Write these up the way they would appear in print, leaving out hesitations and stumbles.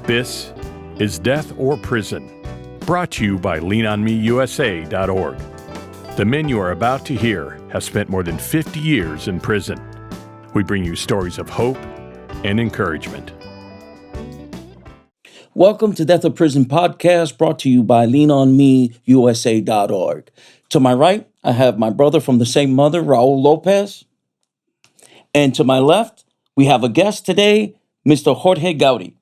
This is Death or Prison, brought to you by leanonmeusa.org. The men you are about to hear have spent more than 50 years in prison. We bring you stories of hope and encouragement. Welcome to Death or Prison podcast, brought to you by leanonmeusa.org. To my right, I have my brother from the same mother, Raul Lopez. And to my left, we have a guest today, Mr. Jorge Goudie.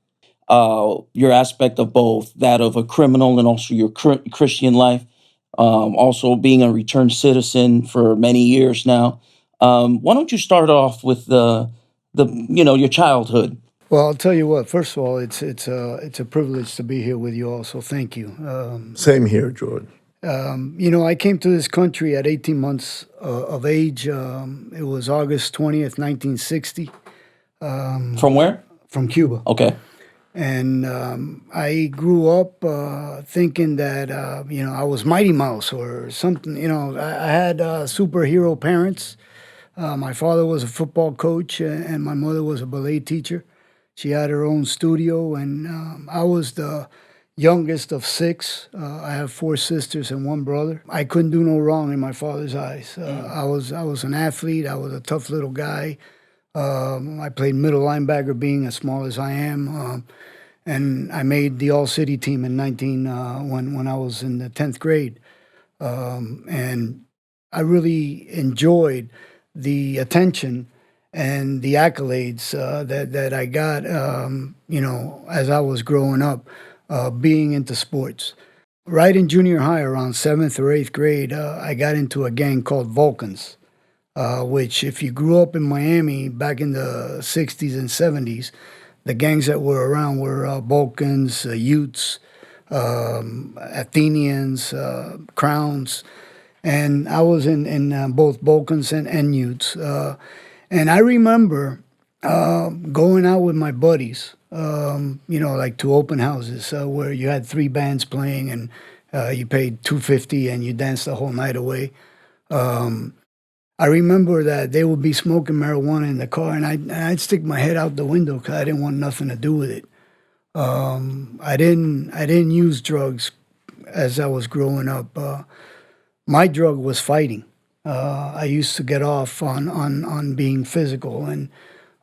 Your aspect of both that of a criminal and also your Christian life, also being a returned citizen for many years now. Why don't you start off with your childhood? Well, I'll tell you what. First of all, it's a privilege to be here with you all. So thank you. Same here, Jordan. I came to this country at 18 months of age. It was August 20th, 1960. From where? From Cuba. Okay. And I grew up thinking that, I was Mighty Mouse or something. I had superhero parents. My father was a football coach and my mother was a ballet teacher. She had her own studio, and I was the youngest of six. I have four sisters and one brother. I couldn't do no wrong in my father's eyes. I was an athlete. I was a tough little guy. I played middle linebacker, being as small as I am, and I made the all-city team in when I was in the 10th grade, and I really enjoyed the attention and the accolades that I got, as I was growing up, being into sports. Right in junior high, around 7th or 8th grade, I got into a gang called Vulcans. Which if you grew up in Miami back in the 60s and 70s, the gangs that were around were Balkans, Utes, Athenians, Crowns, and I was in both Balkans and Utes. And I remember going out with my buddies, like to open houses where you had three bands playing and you paid $2.50 and you danced the whole night away. I remember that they would be smoking marijuana in the car, and I'd stick my head out the window because I didn't want nothing to do with it. I didn't use drugs as I was growing up. My drug was fighting. I used to get off on being physical, and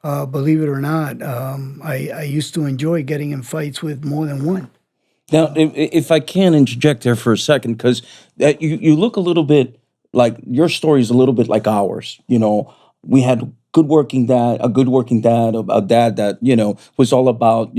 believe it or not, I used to enjoy getting in fights with more than one. Now, if I can interject there for a second, because you look a little bit like your story is a little bit like ours. We had a good working dad, a dad that, was all about,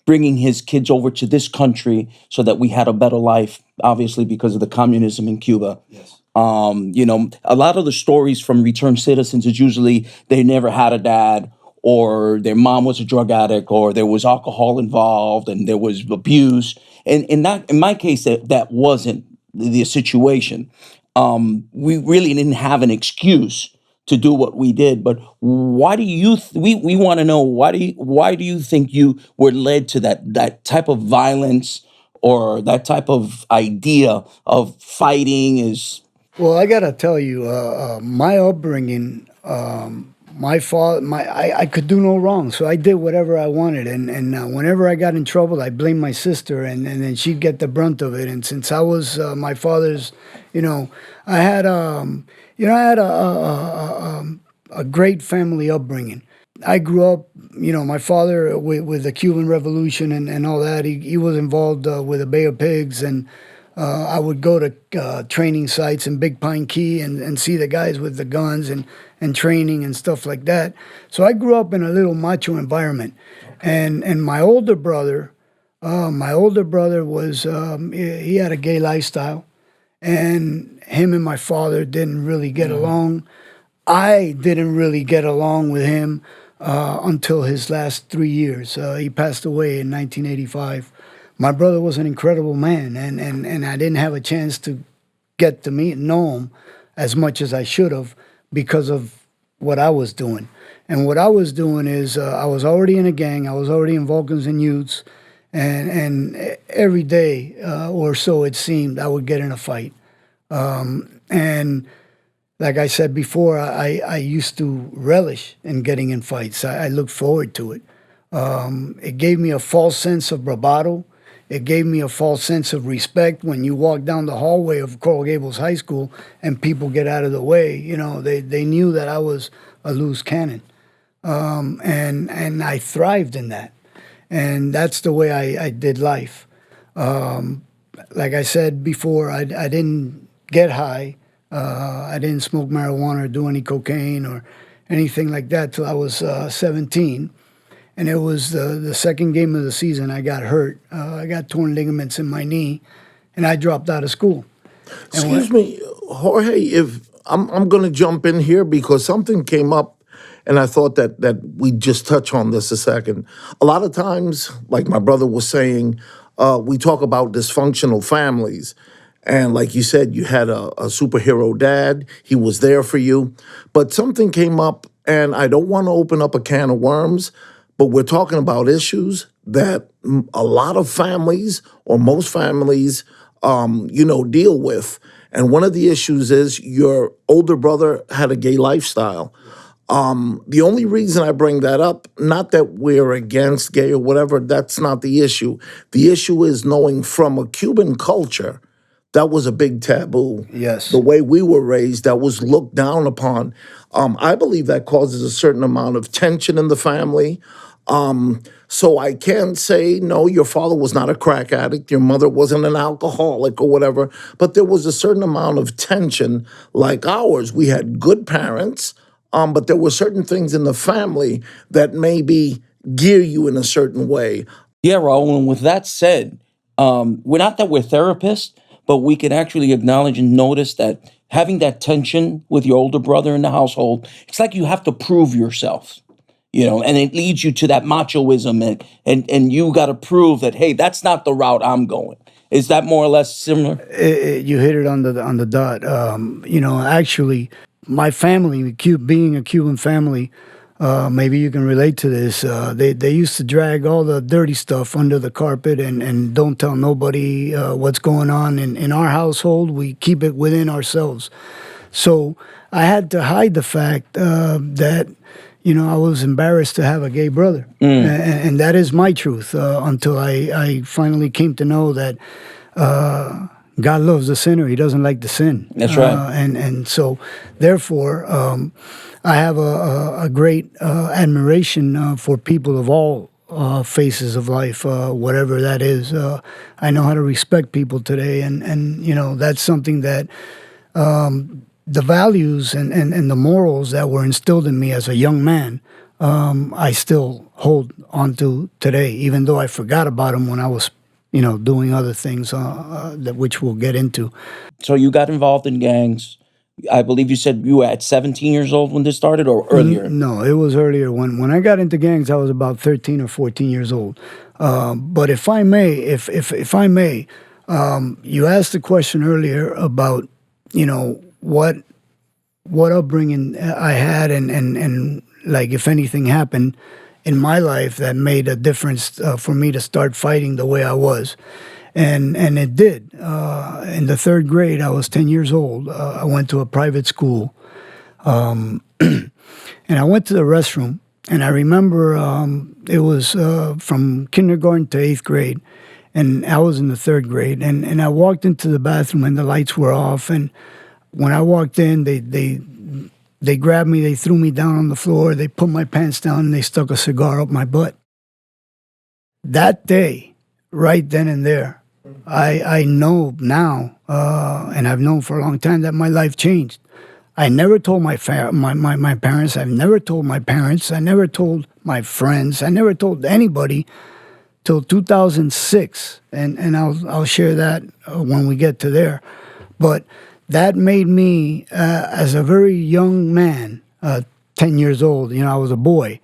bringing his kids over to this country so that we had a better life, obviously because of the communism in Cuba. Yes. A lot of the stories from returned citizens is usually they never had a dad, or their mom was a drug addict, or there was alcohol involved and there was abuse. And in my case, that wasn't the situation. We really didn't have an excuse to do what we did. But why do you? We want to know why do you think you were led to that type of violence or that type of idea of fighting? Well, I gotta tell you, my upbringing, my father, I could do no wrong, so I did whatever I wanted, and whenever I got in trouble, I blamed my sister, and then she'd get the brunt of it. And since I was my father's, I had a great family upbringing. I grew up, my father with the Cuban Revolution and all that. He was involved with the Bay of Pigs, and I would go to training sites in Big Pine Key and see the guys with the guns and training and stuff like that. So I grew up in a little macho environment. And my older brother was, he had a gay lifestyle, and him and my father didn't really get along. I didn't really get along with him until his last 3 years. He passed away in 1985. My brother was an incredible man, and I didn't have a chance to get to know him as much as I should have because of what I was doing. And what I was doing is I was already in a gang. I was already in Vulcans and Utes, and every day or so it seemed I would get in a fight. And like I said before, I used to relish in getting in fights. I looked forward to it. It gave me a false sense of bravado. It gave me a false sense of respect when you walk down the hallway of Coral Gables High School and people get out of the way. You know, they knew that I was a loose cannon. And I thrived in that. And that's the way I did life. Like I said before, I didn't get high. I didn't smoke marijuana or do any cocaine or anything like that till I was 17. And it was the second game of the season I got hurt. I got torn ligaments in my knee, and I dropped out of school. Excuse me, Jorge, if I'm going to jump in here because something came up and I thought that we just touch on this a second. A lot of times, like my brother was saying, we talk about dysfunctional families. And like you said, you had a superhero dad. He was there for you. But something came up, and I don't want to open up a can of worms, but we're talking about issues that a lot of families or most families, deal with. And one of the issues is your older brother had a gay lifestyle. The only reason I bring that up, not that we're against gay or whatever, that's not the issue. The issue is knowing from a Cuban culture, that was a big taboo. Yes. The way we were raised, that was looked down upon. I believe that causes a certain amount of tension in the family. So I can't say, no, your father was not a crack addict, your mother wasn't an alcoholic or whatever, but there was a certain amount of tension like ours. We had good parents, but there were certain things in the family that maybe gear you in a certain way. Yeah, Raul, and with that said, we're not that we're therapists, but we can actually acknowledge and notice that having that tension with your older brother in the household, it's like you have to prove yourself. And it leads you to that machoism, and you got to prove that, hey, that's not the route I'm going. Is that more or less similar? You hit it on the dot. Actually, my family, being a Cuban family, maybe you can relate to this. They used to drag all the dirty stuff under the carpet and don't tell nobody what's going on. In our household, we keep it within ourselves. So I had to hide the fact that I was embarrassed to have a gay brother. And that is my truth until I finally came to know that God loves the sinner. He doesn't like the sin. That's right. And so, therefore, I have a great admiration for people of all phases of life, whatever that is. I know how to respect people today. And that's something that the values and the morals that were instilled in me as a young man, I still hold on to today, even though I forgot about them when I was, doing other things which we'll get into. So you got involved in gangs. I believe you said you were at 17 years old when this started, or earlier? No, it was earlier. When I got into gangs, I was about 13 or 14 years old. But if I may, you asked the question earlier about, what upbringing I had and like if anything happened in my life that made a difference for me to start fighting the way I was. And it did. In the third grade, I was 10 years old. I went to a private school. And I went to the restroom. And I remember it was from kindergarten to 8th grade. And I was in the third grade. And I walked into the bathroom and the lights were off. And when I walked in, they grabbed me, they threw me down on the floor, they put my pants down, and they stuck a cigar up my butt. That day, right then and there, I know now, and I've known for a long time, that my life changed. I never told my parents, I've never told my parents, I never told my friends, I never told anybody till 2006, and I'll share that when we get to there. But that made me, as a very young man, 10 years old, I was a boy,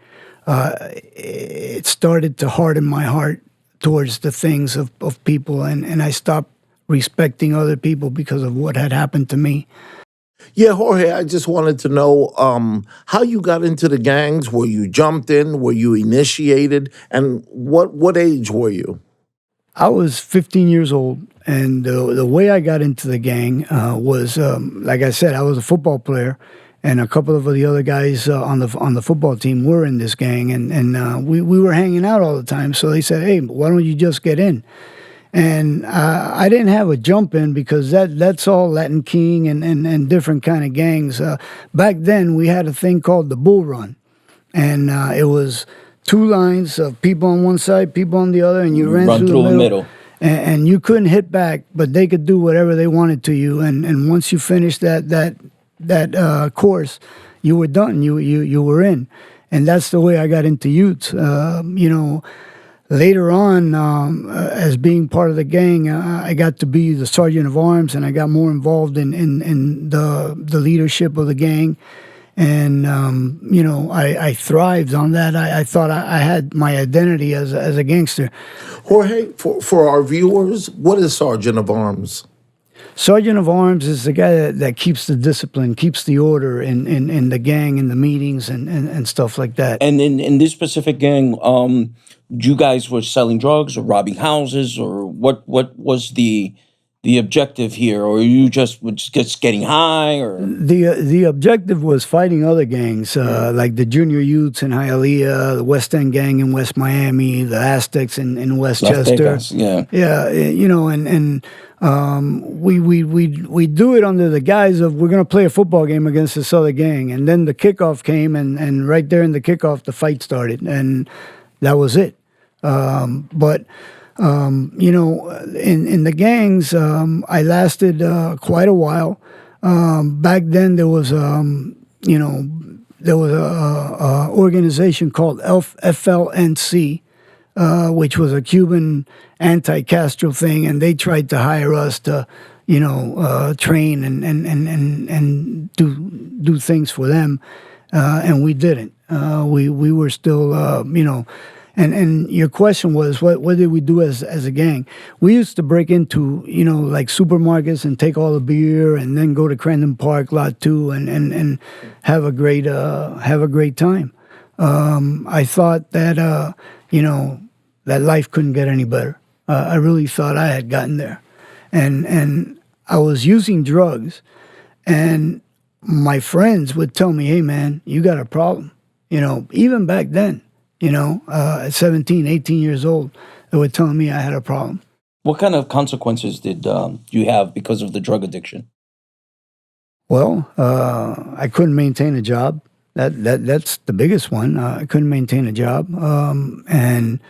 it started to harden my heart towards the things of people, and I stopped respecting other people because of what had happened to me. Yeah, Jorge, I just wanted to know how you got into the gangs. Were you jumped in? Were you initiated? And what age were you? I was 15 years old, and the way I got into the gang was, like I said, I was a football player, and a couple of the other guys on the football team were in this gang, and we were hanging out all the time. So they said, "Hey, why don't you just get in?" And I didn't have a jump in because that's all Latin King and different kind of gangs. Back then, we had a thing called the Bull Run, and it was two lines of people on one side, people on the other, and you ran through the middle. And you couldn't hit back, but they could do whatever they wanted to you. And once you finished that course, you were done. You were in, and that's the way I got into youths. Later on, as being part of the gang, I got to be the sergeant of arms, and I got more involved in the leadership of the gang. And, I thrived on that. I thought I had my identity as a gangster. Jorge, for our viewers, what is Sergeant of Arms? Sergeant of Arms is the guy that keeps the discipline, keeps the order in the gang, in the meetings and stuff like that. And in this specific gang, you guys were selling drugs or robbing houses, or what was the objective here, or you just getting high, or the objective was fighting other gangs, like the Junior Youths in Hialeah, the West End Gang in West Miami, the Aztecs in Westchester. We do it under the guise of we're going to play a football game against this other gang, and then the kickoff came, and right there in the kickoff, the fight started, and that was it. In the gangs, I lasted quite a while. Back then, there was a organization called FLNC, which was a Cuban anti-Castro thing, and they tried to hire us to, train and do things for them, and we didn't. We were still, And your question was, what did we do as a gang? We used to break into, like supermarkets and take all the beer and then go to Crandon Park, Lot 2, and have a great time. I thought that, that life couldn't get any better. I really thought I had gotten there. And I was using drugs, and my friends would tell me, "Hey, man, you got a problem." Even back then. At 17, 18 years old, they were telling me I had a problem. What kind of consequences did you have because of the drug addiction? Well, I couldn't maintain a job. That's the biggest one. I couldn't maintain a job. Did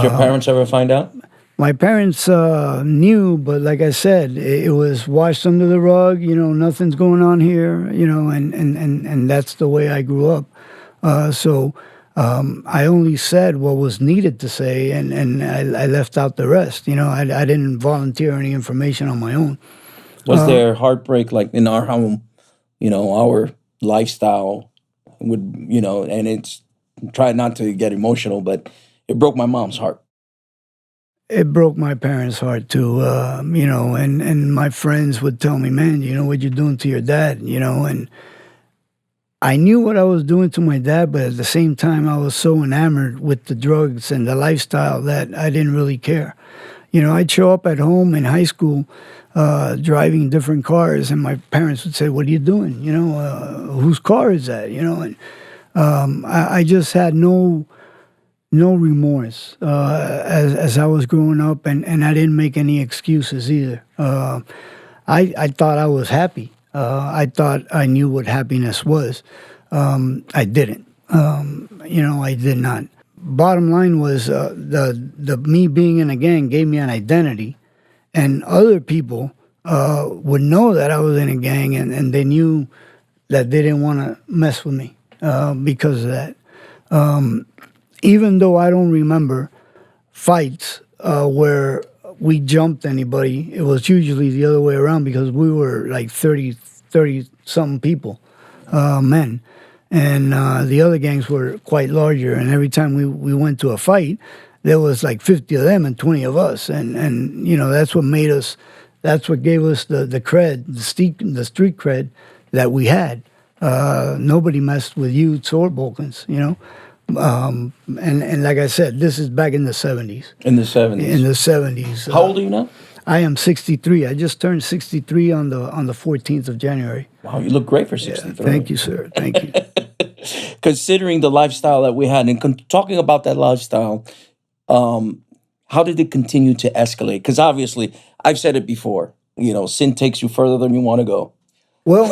your parents ever find out? My parents knew, but like I said, it was washed under the rug. Nothing's going on here. And that's the way I grew up. I only said what was needed to say, and I left out the rest. I didn't volunteer any information on my own. Was there heartbreak, like in our home, our lifestyle would, and it's, try not to get emotional, but it broke my mom's heart. It broke my parents' heart too, and my friends would tell me, "Man, you know what you're doing to your dad," and I knew what I was doing to my dad, but at the same time, I was so enamored with the drugs and the lifestyle that I didn't really care. I'd show up at home in high school driving different cars, and my parents would say, "What are you doing? Whose car is that?" And I just had no remorse as I was growing up, and I didn't make any excuses either. I thought I was happy. I thought I knew what happiness was. I didn't. I did not. Bottom line was the me being in a gang gave me an identity, and other people would know that I was in a gang, and they knew that they didn't want to mess with me because of that. Even though I don't remember fights where we jumped anybody, it was usually the other way around because we were like 30-something people, men. And the other gangs were quite larger. And every time we went to a fight, there was like 50 of them and 20 of us. And that's what made us, that's what gave us the cred, the street cred that we had. Nobody messed with youths or Balkans, And like I said, this is back in the 70s. In the 70s? In the 70s. How old are you now? I am 63. I just turned 63 on the 14th of January. Wow, you look great for 63. Thank you, sir. Thank you. Considering the lifestyle that we had and talking about that lifestyle, how did it continue to escalate? Because obviously, I've said it before, sin takes you further than you want to go. Well,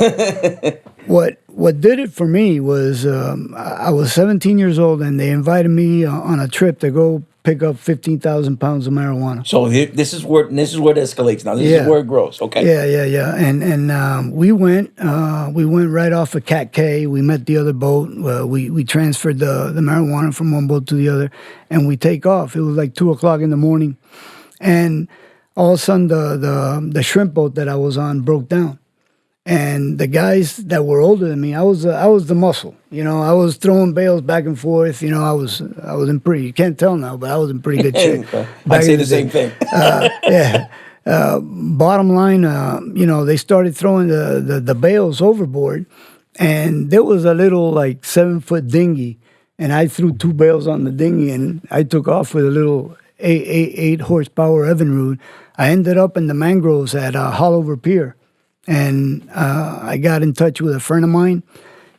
what did it for me was I was 17 years old, and they invited me on a trip to go pick up 15,000 pounds of marijuana. So this is where it escalates now. This is where it grows. Okay. Yeah. And we went right off of Cat K. We met the other boat. We transferred the marijuana from one boat to the other, and we take off. It was like 2:00 in the morning, and all of a sudden the shrimp boat that I was on broke down. And the guys that were older than me, I was the muscle. I was throwing bales back and forth. I was in pretty. You can't tell now, but I was in pretty good shape. I'd say the same thing. Yeah. Bottom line, they started throwing the bales overboard, and there was a little like 7-foot dinghy, and I threw 2 bales on the dinghy, and I took off with a little 8 horsepower Evinrude. I ended up in the mangroves at Hollover Pier. And I got in touch with a friend of mine.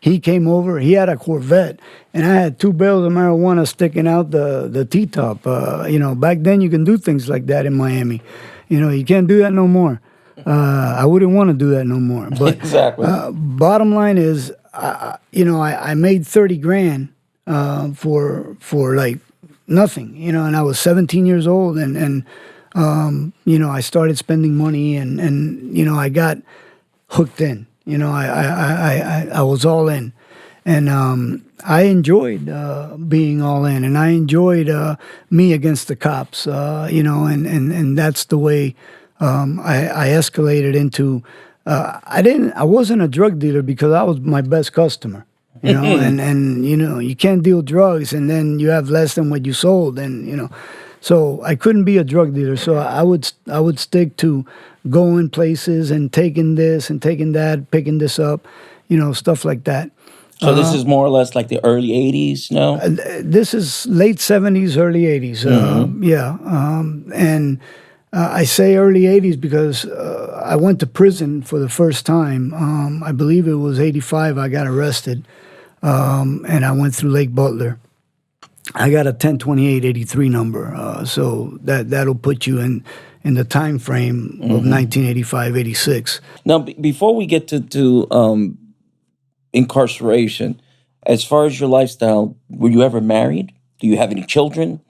He came over. He had a Corvette, and I had 2 bales of marijuana sticking out the T-top. Back then you can do things like that in Miami. You can't do that no more. I wouldn't want to do that no more. But exactly. Bottom line is, I made 30 grand for like nothing. And I was 17 years old, and I started spending money, and I got hooked in. I was all in, and I enjoyed being all in, and I enjoyed me against the cops. And that's the way I escalated into. I wasn't a drug dealer because I was my best customer. And you can't deal drugs and then you have less than what you sold, and so I couldn't be a drug dealer. So I would stick to going places and taking this and taking that, picking this up, stuff like that. So this is more or less like the early 80s, no? This is late 70s, early 80s. Yeah. And I say early 80s because I went to prison for the first time. I believe it was 85 I got arrested, and I went through Lake Butler. I got a 102883 number, so that'll put you in the time frame of 1985, 86. Now, before we get to incarceration, as far as your lifestyle, were you ever married? Do you have any children?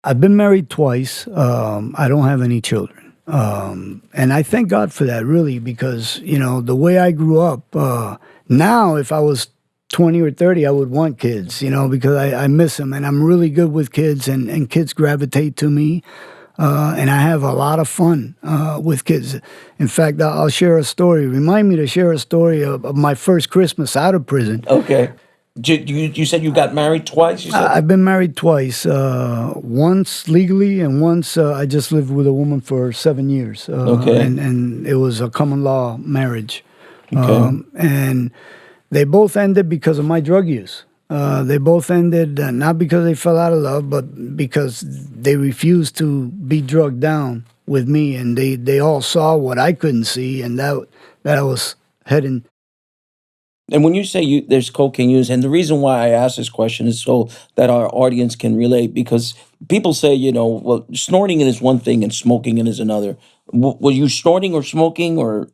I've been married twice. I don't have any children. And I thank God for that, really, because, the way I grew up, now if I was 20 or 30, I would want kids, because I miss them, and I'm really good with kids, and kids gravitate to me. And I have a lot of fun with kids. In fact, I'll share a story. Remind me to share a story of my first Christmas out of prison. Okay. You said you got married twice? You said? I've been married twice. Once legally, and once I just lived with a woman for 7 years. Okay. And it was a common law marriage. Okay. And they both ended because of my drug use. They both ended not because they fell out of love, but because they refused to be drugged down with me, and they all saw what I couldn't see, and that I was heading. And when you say there's cocaine use, and the reason why I ask this question is so that our audience can relate, because people say, well, snorting it is one thing and smoking it is another. Were you snorting or smoking or?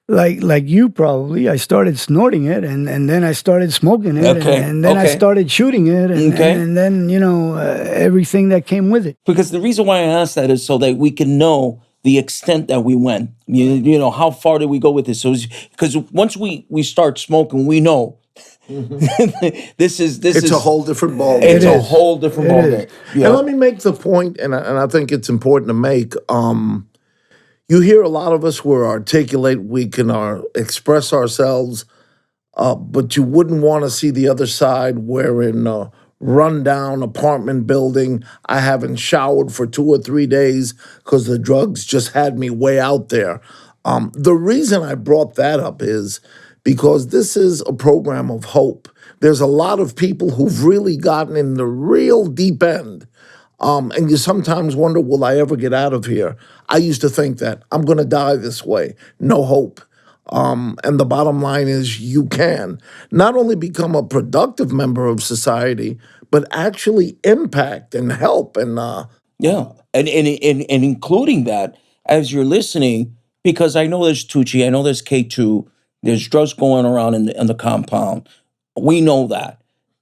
Like you probably, I started snorting it, and then I started smoking it, Okay. and then I started shooting it, and then everything that came with it. Because the reason why I ask that is so that we can know the extent that we went. How far did we go with this? So because once we start smoking, we know this is a whole different ball. It's a whole different ball game. Yeah. And let me make the point, and I think it's important to make. You hear a lot of us where articulate, we can express ourselves, but you wouldn't want to see the other side. We're in a rundown apartment building. I haven't showered for 2 or 3 days because the drugs just had me way out there. The reason I brought that up is because this is a program of hope. There's a lot of people who've really gotten in the real deep end. And you sometimes wonder, will I ever get out of here? I used to think that I'm going to die this way, no hope. And the bottom line is you can not only become a productive member of society, but actually impact and help. And Yeah, and including that as you're listening, because I know there's Tucci, I know there's K2, there's drugs going around in the compound. We know that.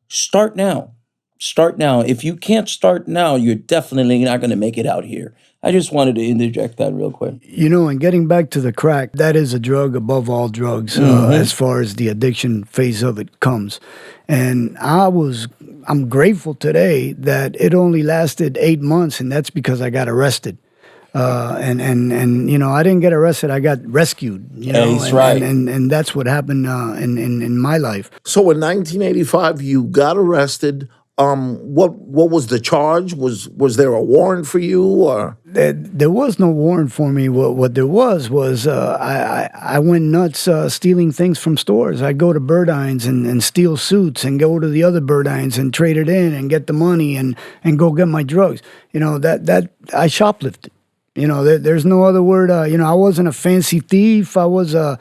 Start now. Start now. If you can't start now, you're definitely not going to make it out here. I just wanted to interject that real quick. You know, and getting back to the crack, that is a drug above all drugs as far as the addiction phase of it comes. And I'm grateful today that it only lasted 8 months, and that's because I got arrested. And you know, I didn't get arrested, I got rescued, you Yeah, know, he's right. and that's what happened in my life. so in 1985, you got arrested. What was the charge? Was there a warrant for you, or? There was no warrant for me. What there was I went nuts stealing things from stores. I'd go to Burdines and steal suits and go to the other Burdines and trade it in and get the money and go get my drugs. You know, that I shoplifted. You know, there's no other word. You know, I wasn't a fancy thief. I was a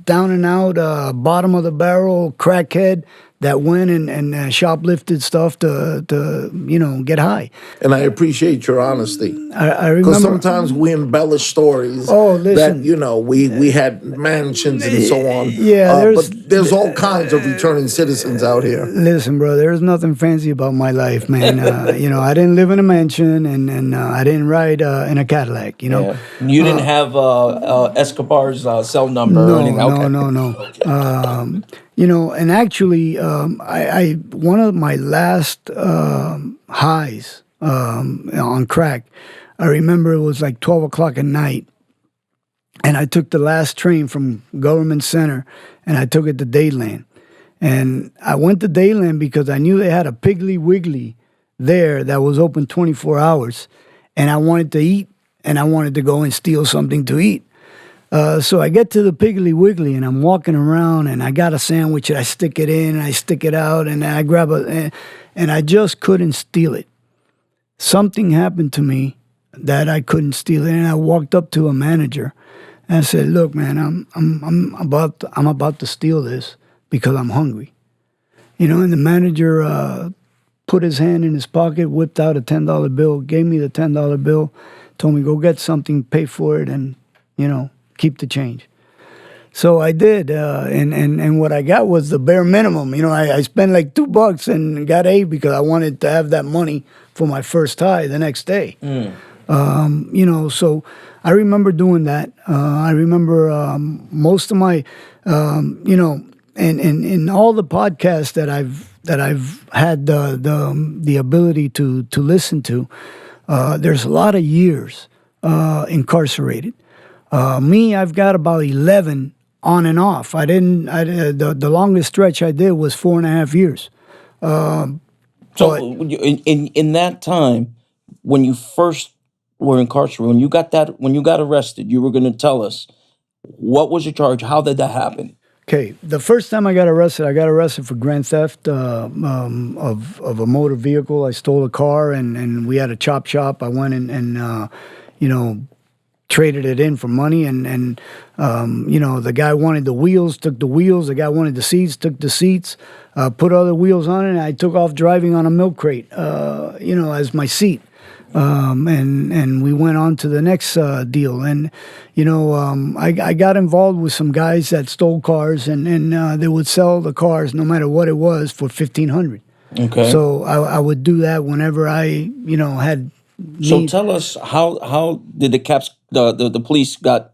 down and out, bottom of the barrel crackhead that went and shoplifted stuff to you know, get high. And I appreciate your honesty. I Because remember. sometimes we embellish stories Oh, listen. that, you know, we had mansions and so on. Yeah, but there's all kinds of returning citizens out here. Listen, bro, there's nothing fancy about my life, man. You know, I didn't live in a mansion and I didn't ride in a Cadillac, you know. Yeah. You didn't have Escobar's cell number or No, anything? Okay. no. You know, and actually, I one of my last highs on crack, I remember it was like 12 o'clock at night, and I took the last train from Government Center, and I took it to Dayland. And I went to Dayland because I knew they had a Piggly Wiggly there that was open 24 hours, and I wanted to eat, and I wanted to go and steal something to eat. So I get to the Piggly Wiggly and I'm walking around and I got a sandwich and I stick it in and I stick it out and I grab and I just couldn't steal it. Something happened to me that I couldn't steal it, and I walked up to a manager and I said, "Look, man, I'm about to steal this because I'm hungry." You know, and the manager put his hand in his pocket, whipped out a $10 bill, gave me the $10 bill, told me go get something, pay for it, and you know, keep the change. So I did, and what I got was the bare minimum. You know, I spent like $2 and got 8 because I wanted to have that money for my first high the next day. You know, so I remember doing that. I remember most of my, you know, and in all the podcasts that I've had the ability to listen to, there's a lot of years incarcerated. Me, I've got about 11 on and off. The longest stretch I did was 4.5 years. So in that time, when you first were incarcerated, when you got arrested, you were going to tell us what was your charge? How did that happen? Okay, the first time I got arrested for grand theft of a motor vehicle. I stole a car and we had a chop shop. I went and you know, traded it in for money, and you know, the guy wanted the wheels, took the wheels. The guy wanted the seats, took the seats. Put other wheels on it, and I took off driving on a milk crate, you know, as my seat. And we went on to the next deal, and you know, I got involved with some guys that stole cars, and they would sell the cars no matter what it was for $1,500. Okay. So I would do that whenever I, you know, had. So tell us how did the police got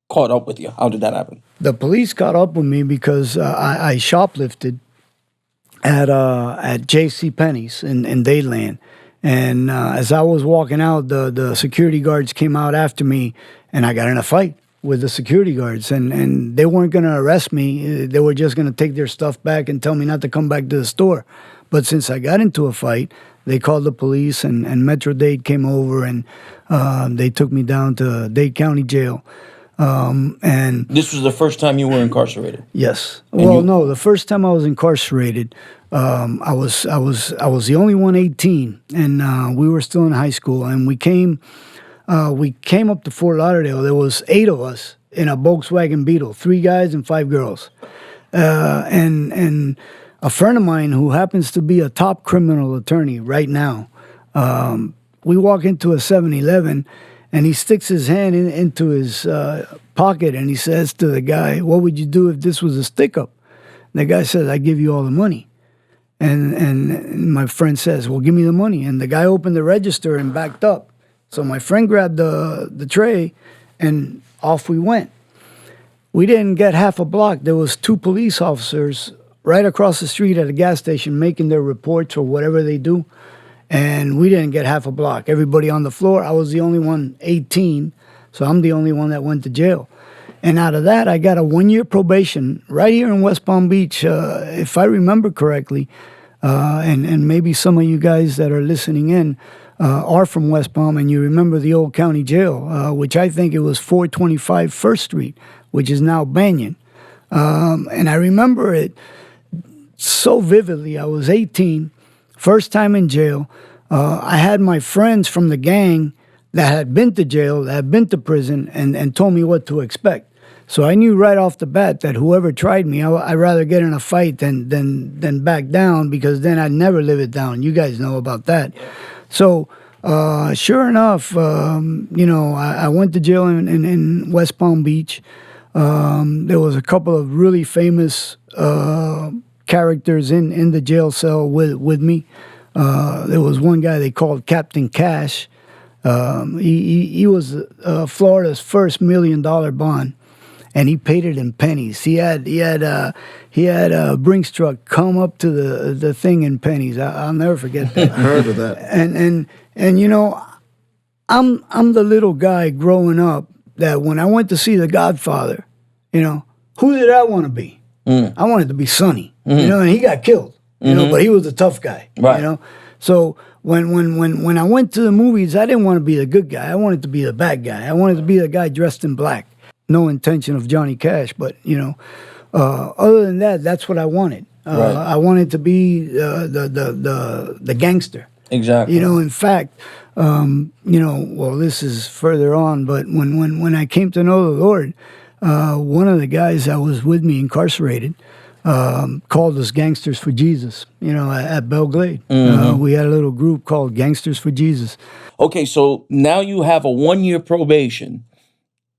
caught up with you? How did that happen? The police caught up with me because I shoplifted at J.C. Penney's in Dayland. And as I was walking out, the security guards came out after me, and I got in a fight with the security guards. And they weren't going to arrest me. They were just going to take their stuff back and tell me not to come back to the store. But since I got into a fight, they called the police, and Metro Dade came over, and they took me down to Dade County Jail. And This was the first time you were incarcerated. yes, And well, you- no, the first time I was incarcerated, I was the only one 18, and we were still in high school, and we came up to Fort Lauderdale. There was 8 of us in a Volkswagen Beetle, 3 guys and 5 girls, and a friend of mine who happens to be a top criminal attorney right now. We walk into a 7-Eleven, and he sticks his hand into his pocket, and he says to the guy, "What would you do if this was a stick-up?" And the guy says, "I give you all the money." And my friend says, "Well, give me the money." And the guy opened the register and backed up. So my friend grabbed the tray, and off we went. We didn't get half a block. There was 2 police officers right across the street at a gas station making their reports or whatever they do. And we didn't get half a block. Everybody on the floor. I was the only one 18, so I'm the only one that went to jail. And out of that, I got a 1-year probation right here in West Palm Beach, if I remember correctly. And maybe some of you guys that are listening in are from West Palm, and you remember the old county jail, which I think it was 425 First Street, which is now Banyan. And I remember it so vividly. I was 18, first time in jail. I had my friends from the gang that had been to jail, that had been to prison, and told me what to expect. So I knew right off the bat that whoever tried me, I'd rather get in a fight than back down, because then I'd never live it down. You guys know about that. So sure enough, I went to jail in West Palm Beach. There was a couple of really famous characters in the jail cell with me. There was one guy they called Captain Cash. He was Florida's first $1 million bond, and he paid it in pennies. He had a Brinks truck come up to the thing in pennies. I'll never forget that. I heard of that. And I'm the little guy growing up that when I went to see The Godfather, who did I want to be? I wanted to be Sonny, and he got killed, but he was a tough guy, Right. So when I went to the movies, I didn't want to be the good guy. I wanted to be the bad guy. I wanted to be the guy dressed in black. No intention of Johnny Cash, but other than that, that's what I wanted. Right. I wanted to be the gangster. Exactly. In fact, well, this is further on, but when I came to know the Lord, one of the guys that was with me incarcerated called us Gangsters for Jesus, at Belglade. We had a little group called Gangsters for Jesus. Okay, so now you have a 1-year probation,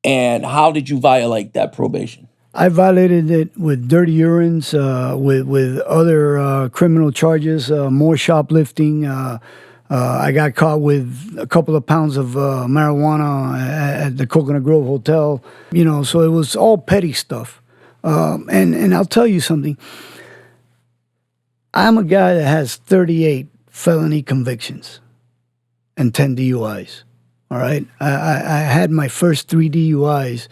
and how did you violate that probation? I violated it with dirty urines, with other criminal charges, more shoplifting. I got caught with a couple of pounds of marijuana at the Coconut Grove Hotel. So it was all petty stuff. And I'll tell you something. I'm a guy that has 38 felony convictions and 10 DUIs. All right? I had my first 3 DUIs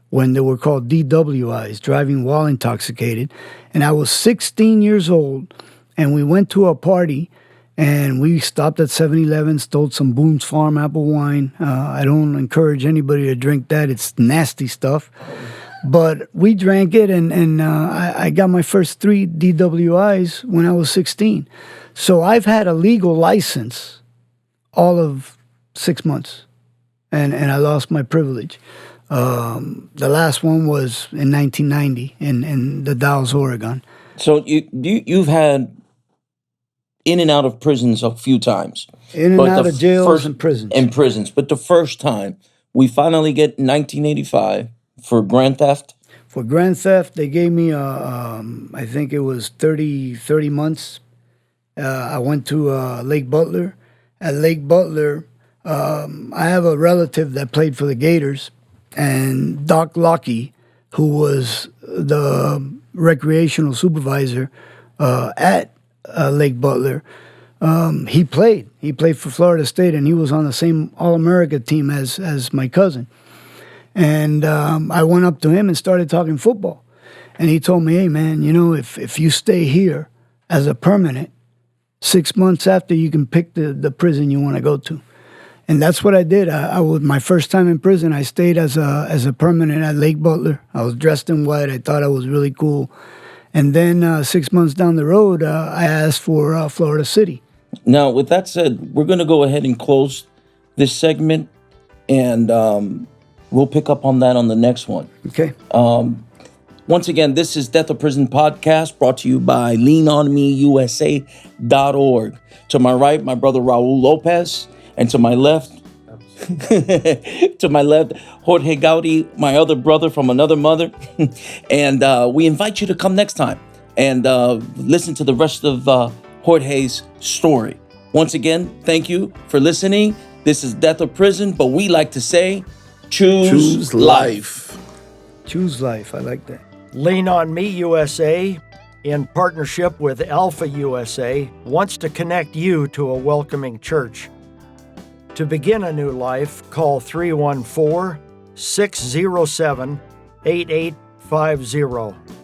when they were called DWIs, driving while intoxicated. And I was 16 years old, and we went to a party, and we stopped at 7-Eleven, stole some Boone's Farm apple wine. I don't encourage anybody to drink that. It's nasty stuff. But we drank it, and I got my first 3 DWIs when I was 16. So I've had a legal license all of 6 months, and I lost my privilege. The last one was in 1990 in the Dalles, Oregon. So you've had in and out of prisons a few times. In and But out the of jails first- and prisons. And prisons. But the first time, we finally get 1985 for grand theft. For grand theft, they gave me, I think it was 30 months. I went to Lake Butler. At Lake Butler, I have a relative that played for the Gators, and Doc Lockie, who was the recreational supervisor at Lake Butler, he played. He played for Florida State, and he was on the same All-America team as my cousin. And I went up to him and started talking football. And he told me, hey, man, if you stay here as a permanent, 6 months after, you can pick the prison you want to go to. And that's what I did. I was my first time in prison. I stayed as a permanent at Lake Butler. I was dressed in white. I thought I was really cool. And then 6 months down the road, I asked for Florida City. Now, with that said, we're going to go ahead and close this segment, and we'll pick up on that on the next one. Okay. Once again, this is Death or Prison Podcast, brought to you by leanonmeusa.org. To my right, my brother Raul Lopez, and to my left, Jorge Goudie, my other brother from another mother. And we invite you to come next time and listen to the rest of Jorge's story. Once again, thank you for listening. This is Death or Prison, but we like to say, choose life. Choose life. I like that. Lean on Me USA, in partnership with Alpha USA, wants to connect you to a welcoming church. To begin a new life, call 314-607-8850.